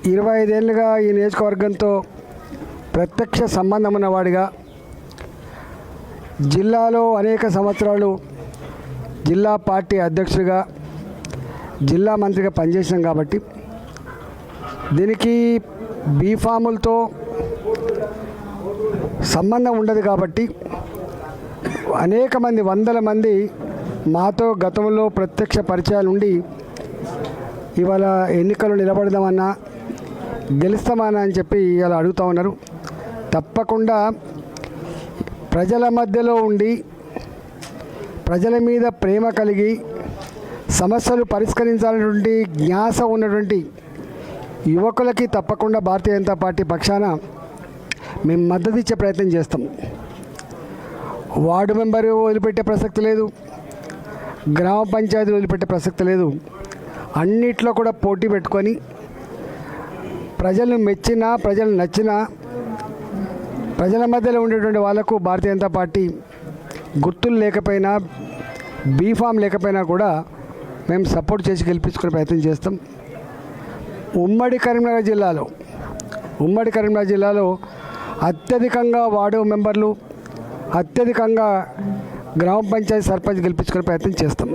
25 ఏళ్ళుగా ఈ నియోజకవర్గంతో ప్రత్యక్ష సంబంధం ఉన్నవాడిగా, జిల్లాలో అనేక సంవత్సరాలు జిల్లా పార్టీ అధ్యక్షుడిగా, జిల్లా మంత్రిగా పనిచేసినాం కాబట్టి దీనికి బీఫాములతో సంబంధం ఉండదు. కాబట్టి అనేక మంది, వందల మంది మాతో గతంలో ప్రత్యక్ష పరిచయాలు ఉండి ఇవాళ ఎన్నికలు నిలబడదామన్నా, గెలుస్తామన్నా అని చెప్పి ఇలా అడుగుతూ ఉన్నారు. తప్పకుండా ప్రజల మధ్యలో ఉండి, ప్రజల మీద ప్రేమ కలిగి, సమస్యలు పరిష్కరించాలనేటువంటి జ్ఞాస ఉన్నటువంటి యువకులకి తప్పకుండా భారతీయ జనతా పార్టీ పక్షాన మేము మద్దతు ఇచ్చే ప్రయత్నం చేస్తాం. వార్డు మెంబరు వదిలిపెట్టే ప్రసక్తి లేదు, గ్రామ పంచాయతీలు వదిలిపెట్టే ప్రసక్తి లేదు. అన్నిట్లో కూడా పోటీ పెట్టుకొని ప్రజలను మెచ్చినా, ప్రజలు నచ్చినా, ప్రజల మధ్యలో ఉండేటువంటి వాళ్ళకు భారతీయ జనతా పార్టీ గుర్తులు లేకపోయినా, బీఫామ్ లేకపోయినా కూడా మేము సపోర్ట్ చేసి గెలిపించుకునే ప్రయత్నం చేస్తాం. ఉమ్మడి కరీంనగర్ జిల్లాలో అత్యధికంగా వార్డు మెంబర్లు, అత్యధికంగా గ్రామ పంచాయతీ సర్పంచ్ గెలిపించుకునే ప్రయత్నం చేస్తాం.